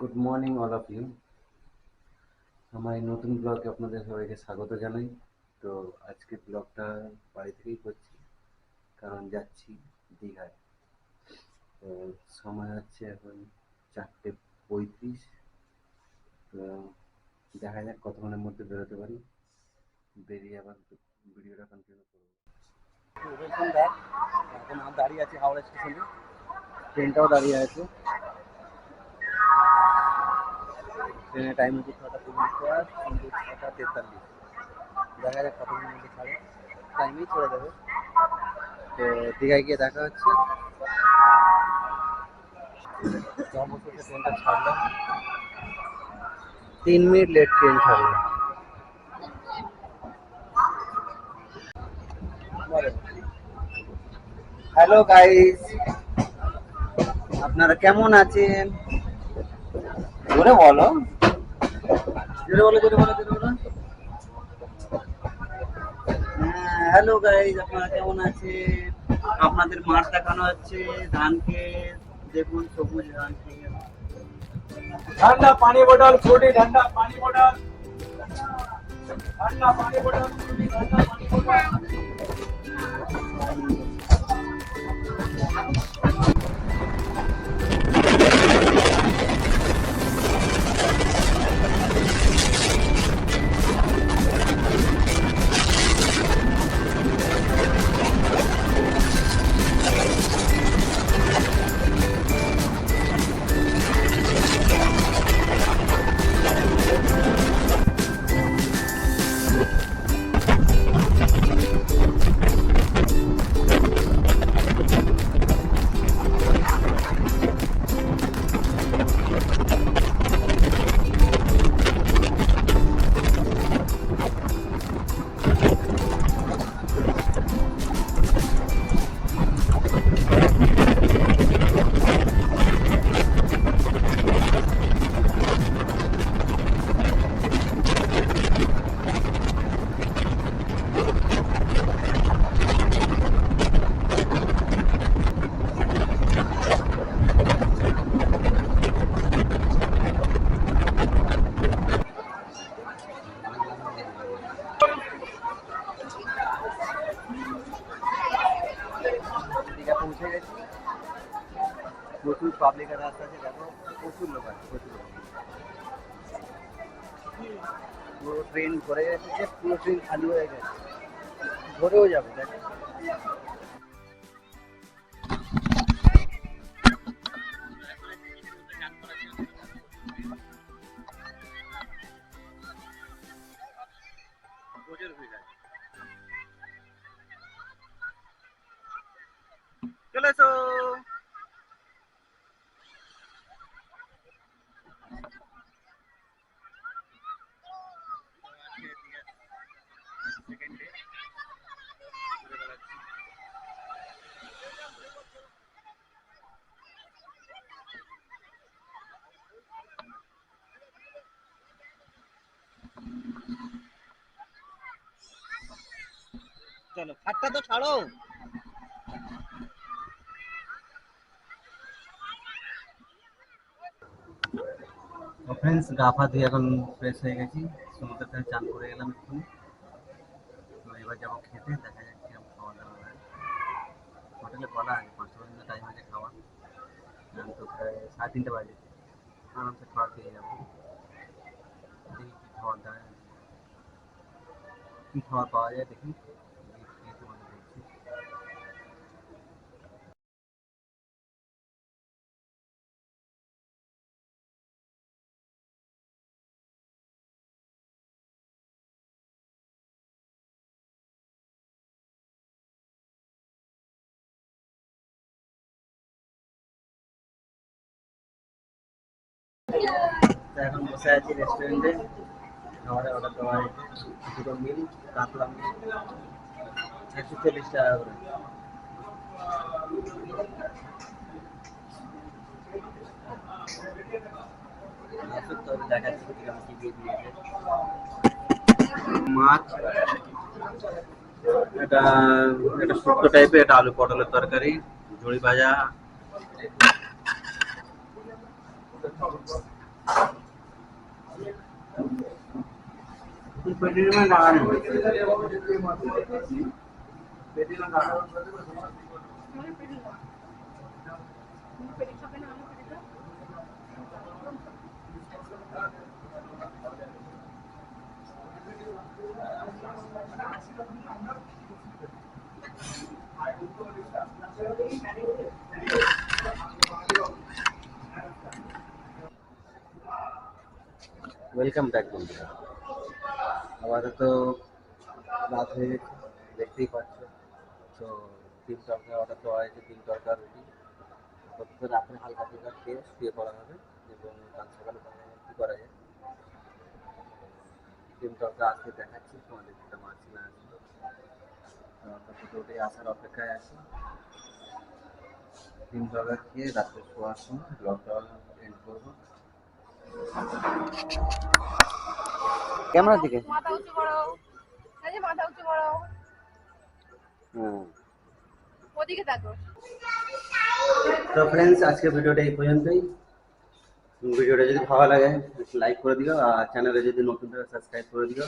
Good morning all of you. আমার এই নতুন ব্লগে আপনাদের সবাইকে স্বাগত জানাই। তো আজকে ব্লগটা বাড়ি থেকেই করছি, কারণ যাচ্ছি দীঘায়। তো সময় হচ্ছে এখন 4:35। তো দেখা যাক কতক্ষণের মধ্যে বেরোতে পারি, বেরিয়ে আবার ভিডিওটা কন্টিনিউ করবো। এখন আমি দাঁড়িয়ে আছি হাওড়া স্টেশনে, ট্রেনটাও দাঁড়িয়ে আছে। ট্রেনের টাইম হচ্ছে 6:50, কিন্তু 6:43। দেখা যাক কতক্ষণের মধ্যে ছাড়ে, টাইমেই ছেড়ে দেবে। তো দীঘায় গিয়ে দেখা হচ্ছে। অবশেষে ট্রেনটা ছাড়লো, 3 মিনিট লেট ট্রেন ছাড়লো। হ্যালো গাইস, আপনারা কেমন আছেন? জোরে বলো, জোরে বলো, জোরে বলো, জোরে বলো। হ্যালো গাইস, আপনারা কেমন আছেন? আপনাদের মাঠ দেখানো হচ্ছে, ধান ক্ষেত দেখুন, সবুজ ধান ক্ষেত। ठंडा पानी बोतल फ्रूटी ठंडा पानी बोतल ठंडा पानी बोतल फ्रूटी ठंडा पानी बोतल। দীঘা পৌঁছে গেছি। প্রচুর পাবলিকের রাস্তা আছে, দেখো প্রচুর লোক আছে, প্রচুর লোক। পুরো ট্রেন ভরে গেছে, পুরো ট্রেন খালি হয়ে গেছে, ভরেও যাবে দেখো। প্রচুর ভিড় আছে, চলে এসো। চলো, খাটটা তো ছাড়ো। ফ্রেন্ডস, গা পা দিয়ে এখন ফ্রেশ হয়ে গেছি, সমুদ্রের ধারে চান করে গেলাম এক্ষুনি। তো এবার যাবো খেতে, দেখা যাক কিরকম খাওয়া দাওয়া হয়। হোটেলে বলা আছে 5টা পর্যন্ত টাইম আছে খাওয়া, আমি তো প্রায় 3:30 বাজে, আরামসে খাওয়া পেয়ে যাবো। দেখি কি খাওয়ার দাওয়া, কি খাওয়া পাওয়া যায় দেখি, খেয়ে তোমাদের বলছি। তো এখন বসে আছি রেস্টুরেন্টে, খাবারের অর্ডার দেওয়া হয়েছে। দুটো মিল, কাতলা মিল, 140 টাকা করে। আসুক, তবে দেখাচ্ছি কিরকম কি দিয়ে দিয়েছে। মাছ, এটা এটা শুক্তো টাইপের, এটা আলু পটলের তরকারি, ঝুড়ি ভাজা, पेटी में लगाने ওয়েলকাম ব্যাক বন্ধুরা। আপাতত রাত হয়ে গেছে, দেখতেই পাচ্ছ। তো ডিম তরকা অর্ডার দেওয়া হয়েছে, ডিম তরকা রুটি। প্রত্যেক রাত্রে হালকা ফুলকা খেয়ে শুয়ে পড়া হবে এবং কাল সকালে কী করা যায়। ডিম তরকা আজকে দেখাচ্ছি তোমাদের, যেটা মাছি না আছে। তো ওটাই আসার অপেক্ষায় আছি। ডিম তরকা খেয়ে রাত্রে শোয়ার সময় ব্লগটা এন্ড করবো। ক্যামেরার দিকে মাথা উঁচু করো, এই যে মাথা উঁচু করো, ওদিকে তাকো। তো ফ্রেন্ডস, আজকে ভিডিওটা এই পর্যন্তই। ভিডিওটা যদি ভালো লাগে লাইক করে দিও, আর চ্যানেলে যদি নতুন সাবস্ক্রাইব করে দিও।